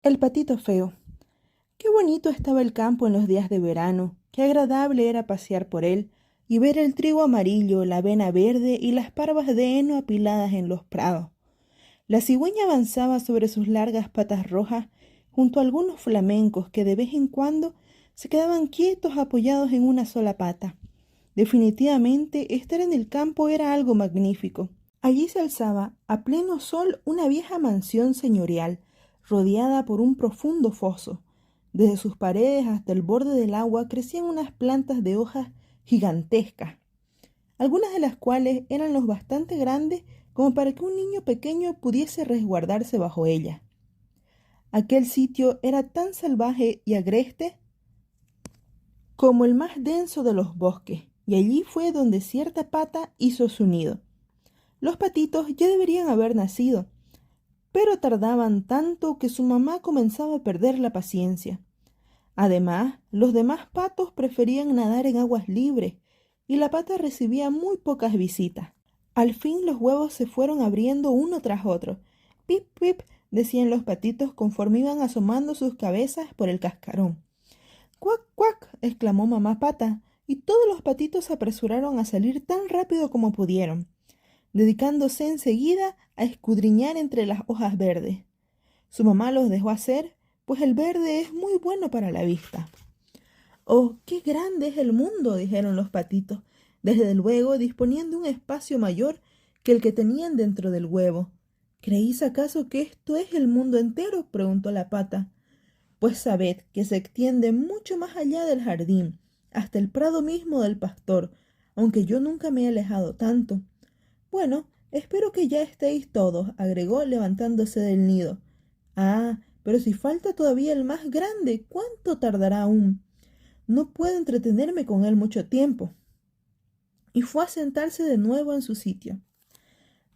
El patito feo. Qué bonito estaba el campo en los días de verano, qué agradable era pasear por él y ver el trigo amarillo, la avena verde y las parvas de heno apiladas en los prados. La cigüeña avanzaba sobre sus largas patas rojas junto a algunos flamencos que de vez en cuando se quedaban quietos apoyados en una sola pata. Definitivamente estar en el campo era algo magnífico. Allí se alzaba a pleno sol una vieja mansión señorial, rodeada por un profundo foso. Desde sus paredes hasta el borde del agua crecían unas plantas de hojas gigantescas, algunas de las cuales eran lo bastante grandes como para que un niño pequeño pudiese resguardarse bajo ellas. Aquel sitio era tan salvaje y agreste como el más denso de los bosques, y allí fue donde cierta pata hizo su nido. Los patitos ya deberían haber nacido, pero tardaban tanto que su mamá comenzaba a perder la paciencia. Además, los demás patos preferían nadar en aguas libres y la pata recibía muy pocas visitas. Al fin los huevos se fueron abriendo uno tras otro. Pip, pip, decían los patitos conforme iban asomando sus cabezas por el cascarón. Cuac, cuac, exclamó mamá pata, y todos los patitos se apresuraron a salir tan rápido como pudieron, dedicándose enseguida a escudriñar entre las hojas verdes. Su mamá los dejó hacer, pues el verde es muy bueno para la vista. «¡Oh, qué grande es el mundo!», dijeron los patitos, desde luego disponiendo de un espacio mayor que el que tenían dentro del huevo. «¿Creéis acaso que esto es el mundo entero?», preguntó la pata. «Pues sabed que se extiende mucho más allá del jardín, hasta el prado mismo del pastor, aunque yo nunca me he alejado tanto». «Bueno, espero que ya estéis todos», agregó levantándose del nido. «Ah, pero si falta todavía el más grande, ¿cuánto tardará aún? No puedo entretenerme con él mucho tiempo». Y fue a sentarse de nuevo en su sitio.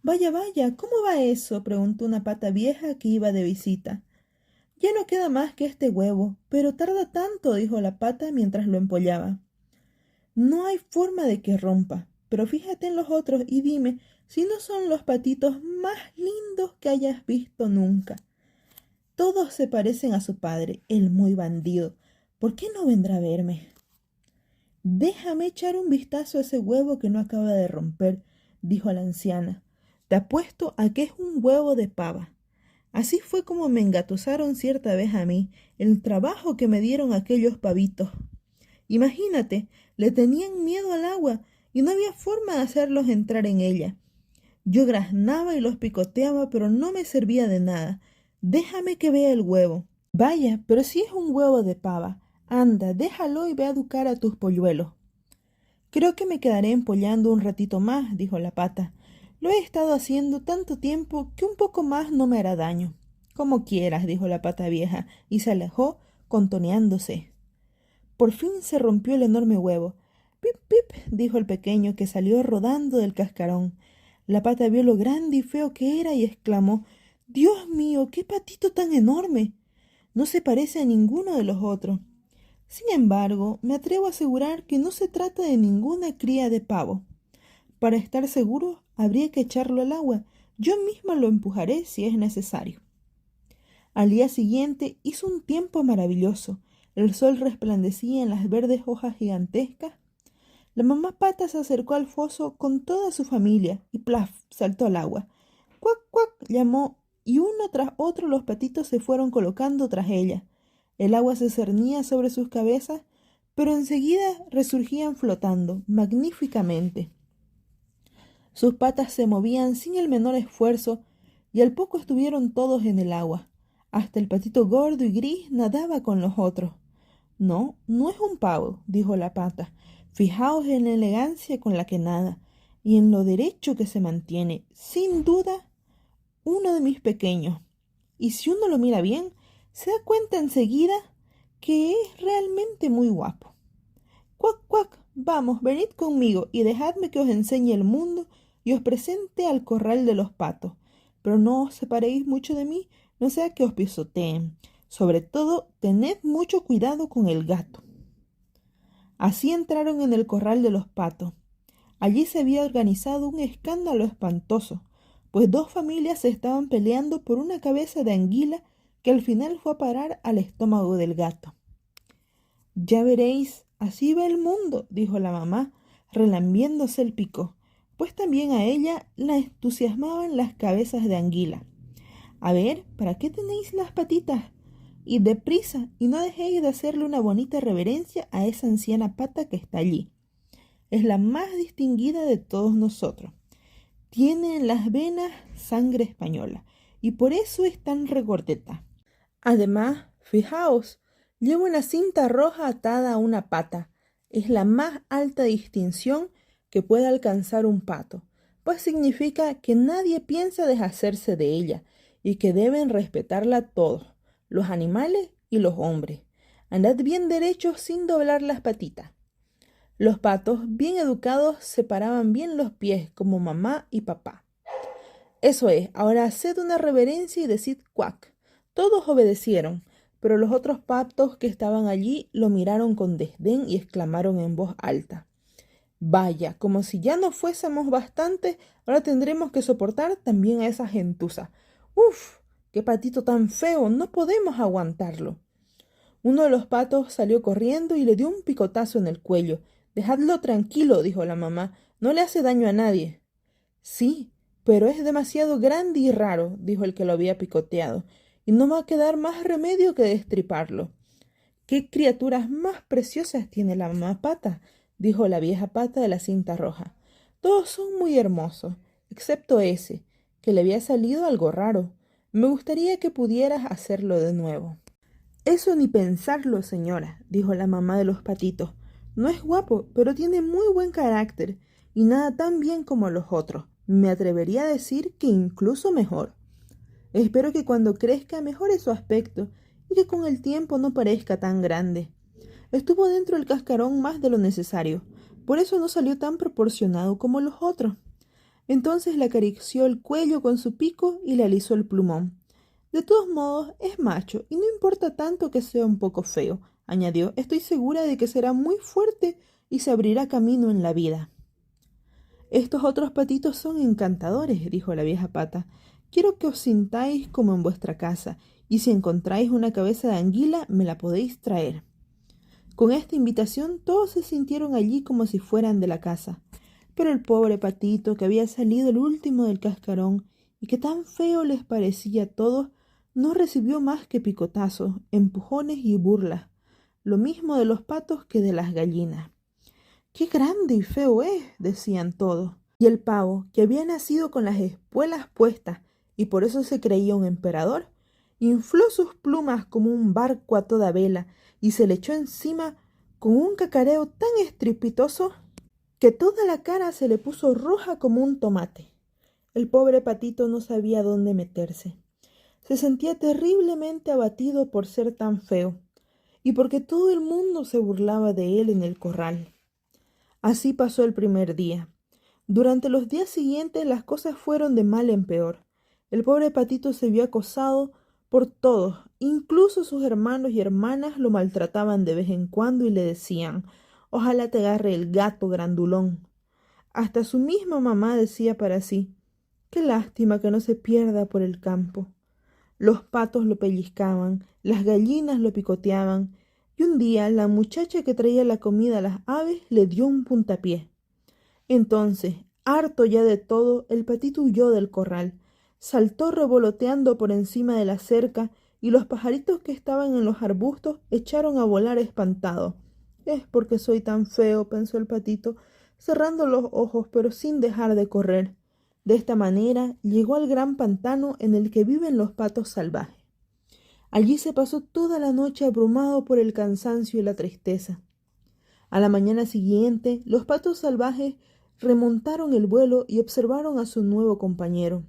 «Vaya, vaya, ¿cómo va eso?», preguntó una pata vieja que iba de visita. «Ya no queda más que este huevo, pero tarda tanto», dijo la pata mientras lo empollaba. «No hay forma de que rompa, pero fíjate en los otros y dime si no son los patitos más lindos que hayas visto nunca. Todos se parecen a su padre, el muy bandido. ¿Por qué no vendrá a verme?» «Déjame echar un vistazo a ese huevo que no acaba de romper», dijo la anciana. «Te apuesto a que es un huevo de pava. Así fue como me engatusaron cierta vez a mí, el trabajo que me dieron aquellos pavitos. Imagínate, le tenían miedo al agua y no había forma de hacerlos entrar en ella. Yo graznaba y los picoteaba, pero no me servía de nada. Déjame que vea el huevo». «Vaya, pero si es un huevo de pava. Anda, déjalo y ve a educar a tus polluelos». «Creo que me quedaré empollando un ratito más», dijo la pata. «Lo he estado haciendo tanto tiempo que un poco más no me hará daño». «Como quieras», dijo la pata vieja, y se alejó contoneándose. Por fin se rompió el enorme huevo. «Pip, pip», dijo el pequeño, que salió rodando del cascarón. La pata vio lo grande y feo que era y exclamó: «¡Dios mío, qué patito tan enorme! No se parece a ninguno de los otros. Sin embargo, me atrevo a asegurar que no se trata de ninguna cría de pavo. Para estar seguro, habría que echarlo al agua. Yo misma lo empujaré si es necesario». Al día siguiente hizo un tiempo maravilloso. El sol resplandecía en las verdes hojas gigantescas. La mamá pata se acercó al foso con toda su familia y ¡plaf!, saltó al agua. «Cuac, cuac», llamó, y uno tras otro los patitos se fueron colocando tras ella. El agua se cernía sobre sus cabezas, pero enseguida resurgían flotando magníficamente. Sus patas se movían sin el menor esfuerzo y al poco estuvieron todos en el agua. Hasta el patito gordo y gris nadaba con los otros. «No, no es un pavo», dijo la pata. «Fijaos en la elegancia con la que nada y en lo derecho que se mantiene. Sin duda, uno de mis pequeños. Y si uno lo mira bien, se da cuenta enseguida que es realmente muy guapo. Cuac, cuac, vamos, venid conmigo y dejadme que os enseñe el mundo y os presente al corral de los patos. Pero no os separéis mucho de mí, no sea que os pisoteen. Sobre todo, tened mucho cuidado con el gato». Así entraron en el corral de los patos. Allí se había organizado un escándalo espantoso, pues dos familias se estaban peleando por una cabeza de anguila que al final fue a parar al estómago del gato. «Ya veréis, así va el mundo», dijo la mamá, relambiéndose el pico, pues también a ella la entusiasmaban las cabezas de anguila. «A ver, ¿para qué tenéis las patitas? Id deprisa y no dejéis de hacerle una bonita reverencia a esa anciana pata que está allí. Es la más distinguida de todos nosotros. Tiene en las venas sangre española y por eso es tan regordeta. Además, fijaos, lleva una cinta roja atada a una pata. Es la más alta distinción que puede alcanzar un pato, pues significa que nadie piensa deshacerse de ella y que deben respetarla todos, los animales y los hombres. Andad bien derechos sin doblar las patitas». Los patos, bien educados, separaban bien los pies como mamá y papá. «Eso es, ahora haced una reverencia y decid cuac». Todos obedecieron, pero los otros patos que estaban allí lo miraron con desdén y exclamaron en voz alta: «Vaya, como si ya no fuésemos bastantes, ahora tendremos que soportar también a esa gentuza. ¡Uf! ¡Qué patito tan feo! No podemos aguantarlo». Uno de los patos salió corriendo y le dio un picotazo en el cuello. «Dejadlo tranquilo», dijo la mamá, «no le hace daño a nadie». «Sí, pero es demasiado grande y raro», dijo el que lo había picoteado, «y no va a quedar más remedio que destriparlo». «¿Qué criaturas más preciosas tiene la mamá pata?», dijo la vieja pata de la cinta roja. «Todos son muy hermosos, excepto ese, que le había salido algo raro. Me gustaría que pudieras hacerlo de nuevo». «Eso ni pensarlo, señora», dijo la mamá de los patitos. «No es guapo, pero tiene muy buen carácter y nada tan bien como los otros. Me atrevería a decir que incluso mejor. Espero que cuando crezca mejore su aspecto y que con el tiempo no parezca tan grande. Estuvo dentro del cascarón más de lo necesario, por eso no salió tan proporcionado como los otros». Entonces le acarició el cuello con su pico y le alisó el plumón. «De todos modos, es macho y no importa tanto que sea un poco feo», añadió. «Estoy segura de que será muy fuerte y se abrirá camino en la vida». «Estos otros patitos son encantadores», dijo la vieja pata. «Quiero que os sintáis como en vuestra casa, y si encontráis una cabeza de anguila, me la podéis traer». Con esta invitación todos se sintieron allí como si fueran de la casa. Pero el pobre patito, que había salido el último del cascarón y que tan feo les parecía a todos, no recibió más que picotazos, empujones y burlas, lo mismo de los patos que de las gallinas. «¡Qué grande y feo es!», decían todos. Y el pavo, que había nacido con las espuelas puestas y por eso se creía un emperador, infló sus plumas como un barco a toda vela y se le echó encima con un cacareo tan estrepitoso que toda la cara se le puso roja como un tomate. El pobre patito no sabía dónde meterse. Se sentía terriblemente abatido por ser tan feo y porque todo el mundo se burlaba de él en el corral. Así pasó el primer día. Durante los días siguientes las cosas fueron de mal en peor. El pobre patito se vio acosado por todos, incluso sus hermanos y hermanas lo maltrataban de vez en cuando y le decían: «Ojalá te agarre el gato grandulón». Hasta su misma mamá decía para sí: «Qué lástima que no se pierda por el campo». Los patos lo pellizcaban, las gallinas lo picoteaban, y un día la muchacha que traía la comida a las aves le dio un puntapié. Entonces, harto ya de todo, el patito huyó del corral, saltó revoloteando por encima de la cerca, y los pajaritos que estaban en los arbustos echaron a volar espantados. «Es porque soy tan feo», pensó el patito, cerrando los ojos pero sin dejar de correr. De esta manera llegó al gran pantano en el que viven los patos salvajes. Allí se pasó toda la noche abrumado por el cansancio y la tristeza. A la mañana siguiente, los patos salvajes remontaron el vuelo y observaron a su nuevo compañero.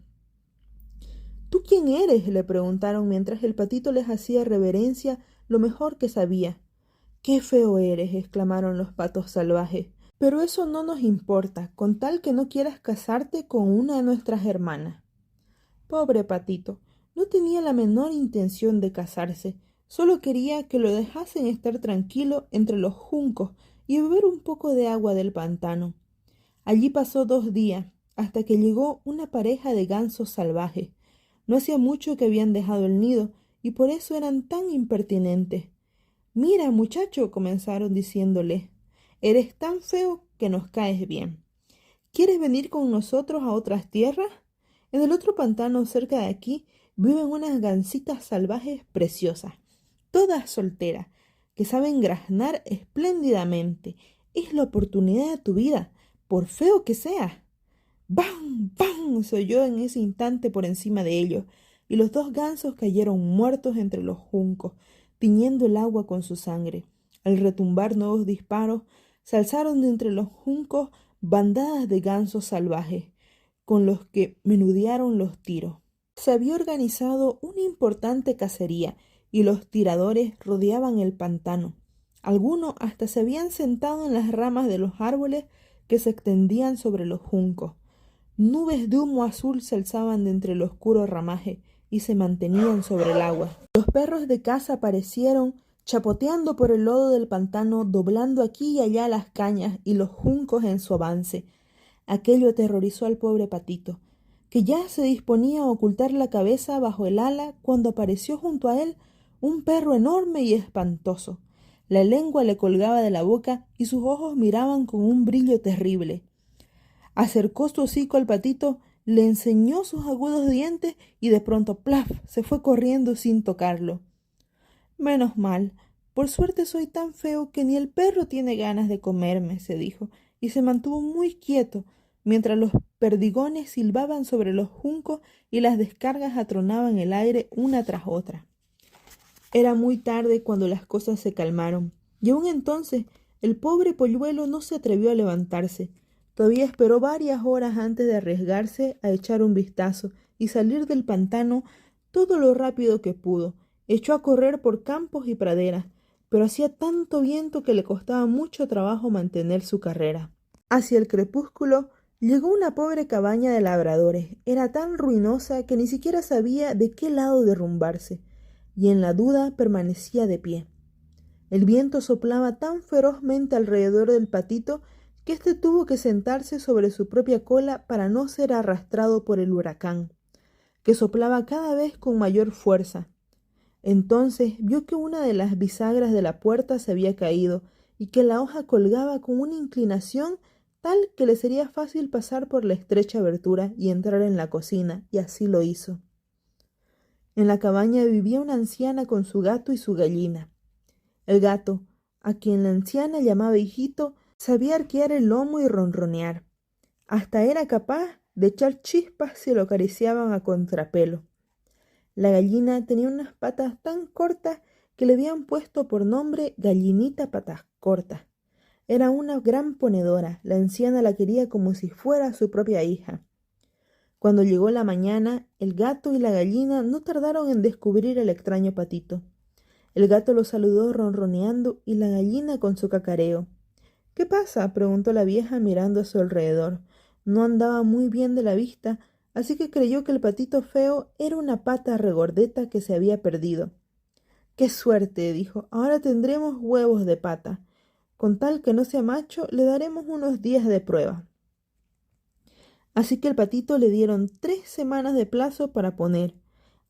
«¿Tú quién eres?», le preguntaron mientras el patito les hacía reverencia lo mejor que sabía. «¡Qué feo eres!», exclamaron los patos salvajes. «Pero eso no nos importa, con tal que no quieras casarte con una de nuestras hermanas». Pobre patito, no tenía la menor intención de casarse, solo quería que lo dejasen estar tranquilo entre los juncos y beber un poco de agua del pantano. Allí pasó 2 días, hasta que llegó una pareja de gansos salvajes. No hacía mucho que habían dejado el nido, y por eso eran tan impertinentes. «Mira, muchacho», comenzaron diciéndole, «eres tan feo que nos caes bien. ¿Quieres venir con nosotros a otras tierras? En el otro pantano cerca de aquí viven unas gansitas salvajes preciosas, todas solteras, que saben graznar espléndidamente. Es la oportunidad de tu vida, por feo que seas». ¡Bam! ¡Bam! Se oyó en ese instante por encima de ellos, y los dos gansos cayeron muertos entre los juncos, tiñendo el agua con su sangre. Al retumbar nuevos disparos, se alzaron de entre los juncos bandadas de gansos salvajes, con los que menudearon los tiros. Se había organizado una importante cacería, y los tiradores rodeaban el pantano. Algunos hasta se habían sentado en las ramas de los árboles que se extendían sobre los juncos. Nubes de humo azul se alzaban de entre el oscuro ramaje y se mantenían sobre el agua. Los perros de caza aparecieron, chapoteando por el lodo del pantano, doblando aquí y allá las cañas y los juncos en su avance. Aquello aterrorizó al pobre Patito, que ya se disponía a ocultar la cabeza bajo el ala cuando apareció junto a él un perro enorme y espantoso. La lengua le colgaba de la boca y sus ojos miraban con un brillo terrible. Acercó su hocico al Patito, le enseñó sus agudos dientes y de pronto ¡plaf! Se fue corriendo sin tocarlo. «Menos mal, por suerte soy tan feo que ni el perro tiene ganas de comerme», se dijo, y se mantuvo muy quieto, mientras los perdigones silbaban sobre los juncos y las descargas atronaban el aire una tras otra. Era muy tarde cuando las cosas se calmaron, y aún entonces el pobre polluelo no se atrevió a levantarse. Todavía esperó varias horas antes de arriesgarse a echar un vistazo y salir del pantano todo lo rápido que pudo. Echó a correr por campos y praderas, pero hacía tanto viento que le costaba mucho trabajo mantener su carrera. Hacia el crepúsculo llegó una pobre cabaña de labradores. Era tan ruinosa que ni siquiera sabía de qué lado derrumbarse, y en la duda permanecía de pie. El viento soplaba tan ferozmente alrededor del Patito que éste tuvo que sentarse sobre su propia cola para no ser arrastrado por el huracán, que soplaba cada vez con mayor fuerza. Entonces vio que una de las bisagras de la puerta se había caído y que la hoja colgaba con una inclinación tal que le sería fácil pasar por la estrecha abertura y entrar en la cocina, y así lo hizo. En la cabaña vivía una anciana con su gato y su gallina. El gato, a quien la anciana llamaba hijito, sabía arquear el lomo y ronronear. Hasta era capaz de echar chispas si lo acariciaban a contrapelo. La gallina tenía unas patas tan cortas que le habían puesto por nombre Gallinita Patas Cortas. Era una gran ponedora. La anciana la quería como si fuera su propia hija. Cuando llegó la mañana, el gato y la gallina no tardaron en descubrir el extraño Patito. El gato lo saludó ronroneando y la gallina con su cacareo. «¿Qué pasa?», preguntó la vieja mirando a su alrededor. No andaba muy bien de la vista, así que creyó que el Patito feo era una pata regordeta que se había perdido. «¡Qué suerte!», dijo. «Ahora tendremos huevos de pata. Con tal que no sea macho, le daremos unos días de prueba». Así que al Patito le dieron 3 semanas de plazo para poner,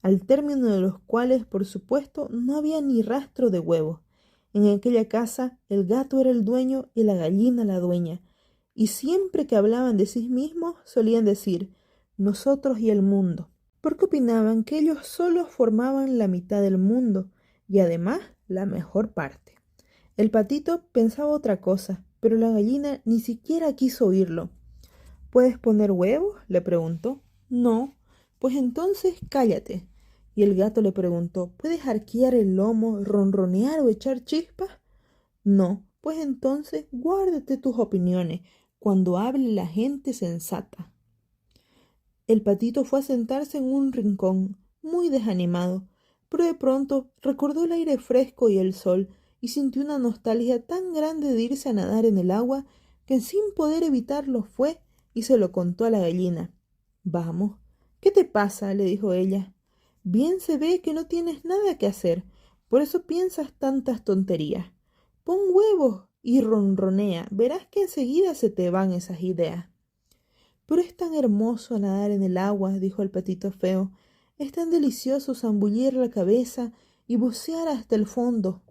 al término de los cuales, por supuesto, no había ni rastro de huevos. En aquella casa el gato era el dueño y la gallina la dueña, y siempre que hablaban de sí mismos solían decir «nosotros y el mundo», porque opinaban que ellos solos formaban la mitad del mundo y además la mejor parte. El Patito pensaba otra cosa, pero la gallina ni siquiera quiso oírlo. «¿Puedes poner huevos?», le preguntó. «No». «Pues entonces cállate». Y el gato le preguntó: «¿Puedes arquear el lomo, ronronear o echar chispas?». «No». «Pues entonces guárdate tus opiniones cuando hable la gente sensata». El Patito fue a sentarse en un rincón, muy desanimado, pero de pronto recordó el aire fresco y el sol y sintió una nostalgia tan grande de irse a nadar en el agua que sin poder evitarlo fue y se lo contó a la gallina. «Vamos, ¿qué te pasa?», le dijo ella. «Bien se ve que no tienes nada que hacer, por eso piensas tantas tonterías. Pon huevos y ronronea, verás que enseguida se te van esas ideas». «Pero es tan hermoso nadar en el agua», dijo el Patito feo. Es tan delicioso zambullir la cabeza y bucear hasta el fondo.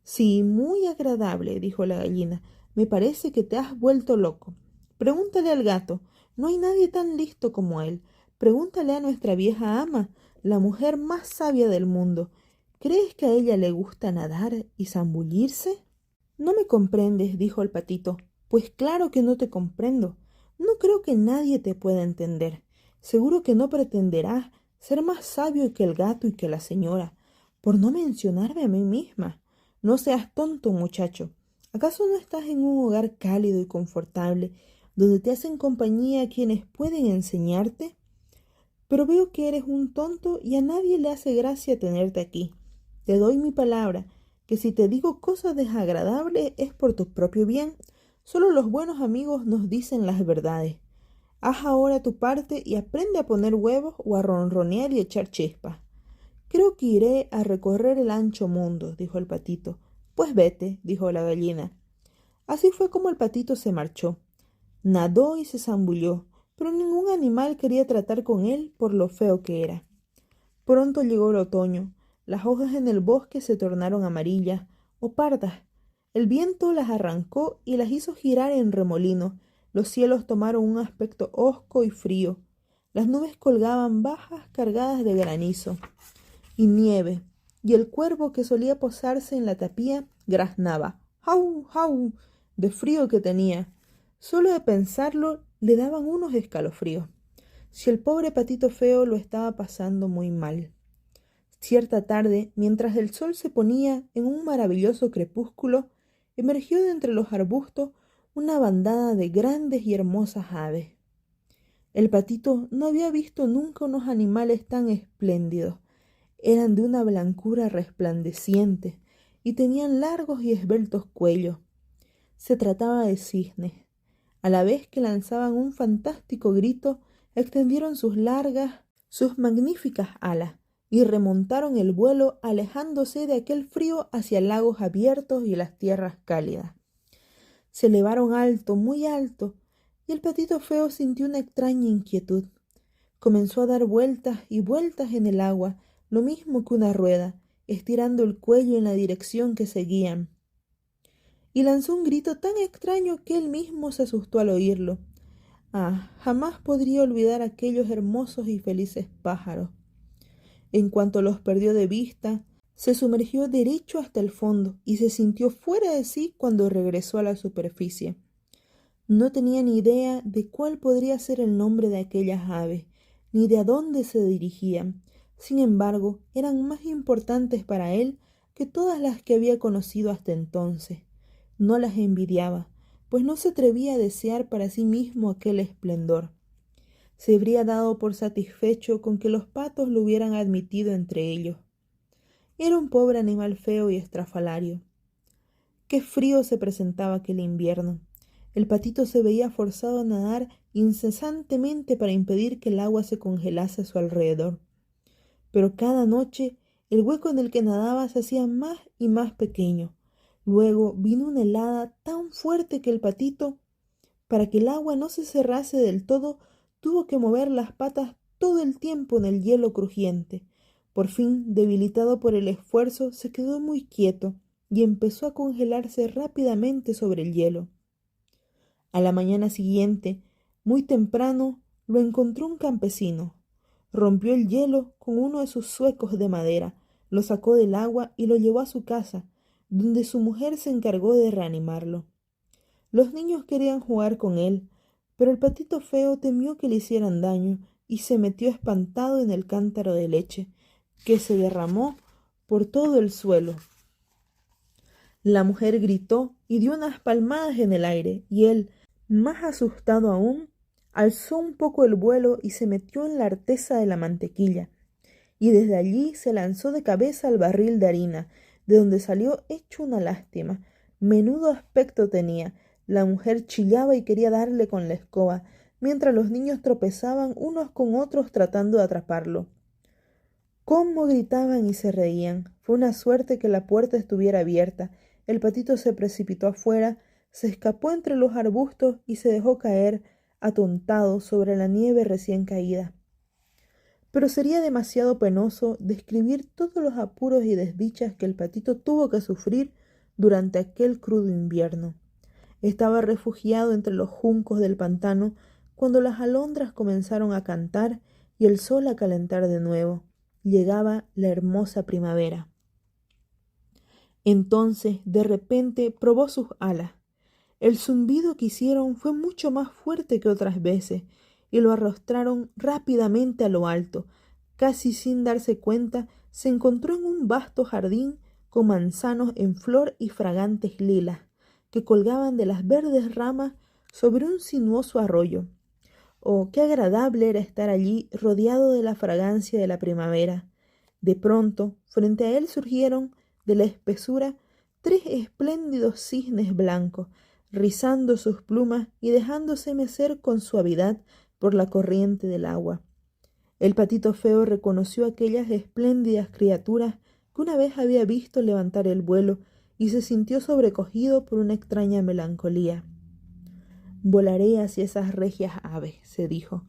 Sí, muy agradable, dijo la gallina. Me parece que te has vuelto loco. Pregúntale al gato. No hay nadie tan listo como él. Pregúntale a nuestra vieja ama, la mujer más sabia del mundo. ¿Crees que a ella le gusta nadar y zambullirse? No me comprendes, dijo el patito. Pues claro que no te comprendo. No creo que nadie te pueda entender. Seguro que no pretenderás ser más sabio que el gato y que la señora, por no mencionarme a mí misma. No seas tonto, muchacho. ¿Acaso no estás en un hogar cálido y confortable, donde te hacen compañía quienes pueden enseñarte? Pero veo que eres un tonto y a nadie le hace gracia tenerte aquí. Te doy mi palabra, que si te digo cosas desagradables es por tu propio bien. Solo los buenos amigos nos dicen las verdades. Haz ahora tu parte y aprende a poner huevos o a ronronear y echar chispas. Creo que iré a recorrer el ancho mundo, dijo el patito. Pues vete, dijo la gallina. Así fue como el patito se marchó. Nadó y se zambulló, pero ningún animal quería tratar con él por lo feo que era. Pronto llegó el otoño. Las hojas en el bosque se tornaron amarillas o pardas. El viento las arrancó y las hizo girar en remolino. Los cielos tomaron un aspecto hosco y frío. Las nubes colgaban bajas cargadas de granizo y nieve, y el cuervo que solía posarse en la tapía graznaba. ¡Jau, jau! De frío que tenía. Solo de pensarlo le daban unos escalofríos. Si el pobre patito feo lo estaba pasando muy mal. Cierta tarde, mientras el sol se ponía en un maravilloso crepúsculo, emergió de entre los arbustos una bandada de grandes y hermosas aves. El patito no había visto nunca unos animales tan espléndidos. Eran de una blancura resplandeciente y tenían largos y esbeltos cuellos. Se trataba de cisnes. A la vez que lanzaban un fantástico grito, extendieron sus magníficas alas y remontaron el vuelo alejándose de aquel frío hacia lagos abiertos y las tierras cálidas. Se elevaron alto, muy alto, y el patito feo sintió una extraña inquietud. Comenzó a dar vueltas y vueltas en el agua, lo mismo que una rueda, estirando el cuello en la dirección que seguían. Y lanzó un grito tan extraño que él mismo se asustó al oírlo. Ah, jamás podría olvidar aquellos hermosos y felices pájaros. En cuanto los perdió de vista, se sumergió derecho hasta el fondo y se sintió fuera de sí cuando regresó a la superficie. No tenía ni idea de cuál podría ser el nombre de aquellas aves, ni de a dónde se dirigían. Sin embargo, eran más importantes para él que todas las que había conocido hasta entonces. No las envidiaba, pues no se atrevía a desear para sí mismo aquel esplendor. Se habría dado por satisfecho con que los patos lo hubieran admitido entre ellos. Era un pobre animal feo y estrafalario. Qué frío se presentaba aquel invierno. El patito se veía forzado a nadar incesantemente para impedir que el agua se congelase a su alrededor. Pero cada noche el hueco en el que nadaba se hacía más y más pequeño. Luego vino una helada tan fuerte que el patito, para que el agua no se cerrase del todo, tuvo que mover las patas todo el tiempo en el hielo crujiente. Por fin, debilitado por el esfuerzo, se quedó muy quieto y empezó a congelarse rápidamente sobre el hielo. A la mañana siguiente, muy temprano, lo encontró un campesino. Rompió el hielo con uno de sus zuecos de madera, lo sacó del agua y lo llevó a su casa, donde su mujer se encargó de reanimarlo. Los niños querían jugar con él, pero el patito feo temió que le hicieran daño y se metió espantado en el cántaro de leche, que se derramó por todo el suelo. La mujer gritó y dio unas palmadas en el aire, y él, más asustado aún, alzó un poco el vuelo y se metió en la artesa de la mantequilla, y desde allí se lanzó de cabeza al barril de harina, de donde salió hecho una lástima. Menudo aspecto tenía. La mujer chillaba y quería darle con la escoba, mientras los niños tropezaban unos con otros tratando de atraparlo. ¡Cómo gritaban y se reían! Fue una suerte que la puerta estuviera abierta. El patito se precipitó afuera, se escapó entre los arbustos y se dejó caer, atontado, sobre la nieve recién caída. pero sería demasiado penoso describir todos los apuros y desdichas que el patito tuvo que sufrir durante aquel crudo invierno. Estaba refugiado entre los juncos del pantano cuando las alondras comenzaron a cantar y el sol a calentar de nuevo. Llegaba la hermosa primavera. Entonces, de repente, probó sus alas. El zumbido que hicieron fue mucho más fuerte que otras veces y lo arrastraron rápidamente a lo alto. Casi sin darse cuenta, se encontró en un vasto jardín con manzanos en flor y fragantes lilas que colgaban de las verdes ramas sobre un sinuoso arroyo. Oh, qué agradable era estar allí rodeado de la fragancia de la primavera. De pronto, frente a él surgieron de la espesura 3 espléndidos cisnes blancos, rizando sus plumas y dejándose mecer con suavidad por la corriente del agua. El patito feo reconoció aquellas espléndidas criaturas que una vez había visto levantar el vuelo y se sintió sobrecogido por una extraña melancolía. «Volaré hacia esas regias aves», se dijo.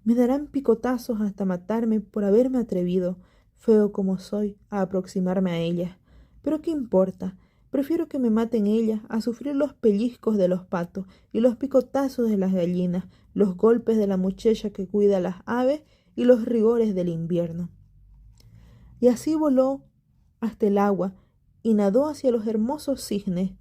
«Me darán picotazos hasta matarme por haberme atrevido, feo como soy, a aproximarme a ellas. Pero ¿qué importa? Prefiero que me maten ellas a sufrir los pellizcos de los patos y los picotazos de las gallinas, los golpes de la muchacha que cuida a las aves y los rigores del invierno». Y así voló hasta el agua y nadó hacia los hermosos cisnes.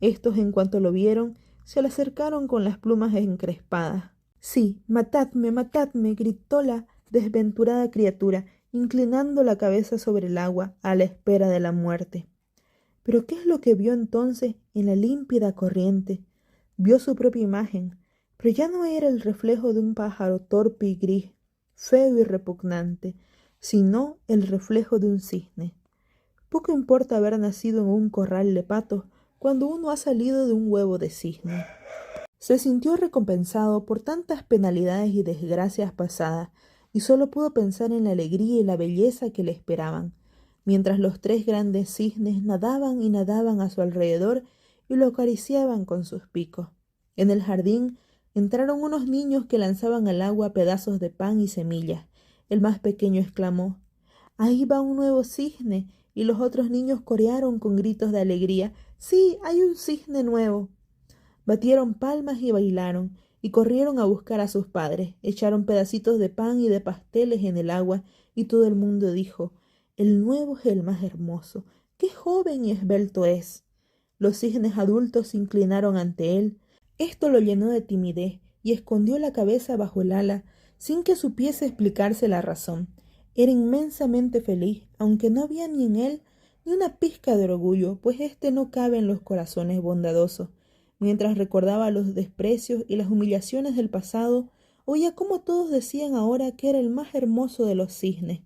Estos, en cuanto lo vieron, se le acercaron con las plumas encrespadas. «Sí, matadme, matadme», gritó la desventurada criatura, inclinando la cabeza sobre el agua a la espera de la muerte. Pero ¿qué es lo que vio entonces en la límpida corriente? Vio su propia imagen, pero ya no era el reflejo de un pájaro torpe y gris, feo y repugnante, sino el reflejo de un cisne. Poco importa haber nacido en un corral de patos cuando uno ha salido de un huevo de cisne. Se sintió recompensado por tantas penalidades y desgracias pasadas y solo pudo pensar en la alegría y la belleza que le esperaban, mientras los 3 grandes cisnes nadaban y nadaban a su alrededor y lo acariciaban con sus picos. En el jardín entraron unos niños que lanzaban al agua pedazos de pan y semillas. El más pequeño exclamó: «Ahí va un nuevo cisne», y los otros niños corearon con gritos de alegría: «Sí, hay un cisne nuevo». Batieron palmas y bailaron, y corrieron a buscar a sus padres. Echaron pedacitos de pan y de pasteles en el agua, y todo el mundo dijo: «El nuevo es el más hermoso. ¡Qué joven y esbelto es!». Los cisnes adultos se inclinaron ante él. Esto lo llenó de timidez y escondió la cabeza bajo el ala sin que supiese explicarse la razón. Era inmensamente feliz, aunque no había ni en él ni una pizca de orgullo, pues éste no cabe en los corazones bondadosos. Mientras recordaba los desprecios y las humillaciones del pasado, oía cómo todos decían ahora que era el más hermoso de los cisnes.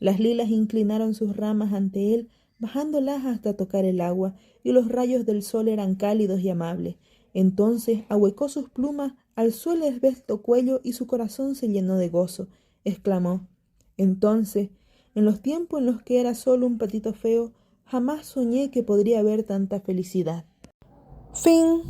Las lilas inclinaron sus ramas ante él, bajándolas hasta tocar el agua, y los rayos del sol eran cálidos y amables. Entonces ahuecó sus plumas, alzó el esbelto cuello y su corazón se llenó de gozo. Exclamó: «Entonces, en los tiempos en los que era solo un patito feo, jamás soñé que podría haber tanta felicidad». Fin.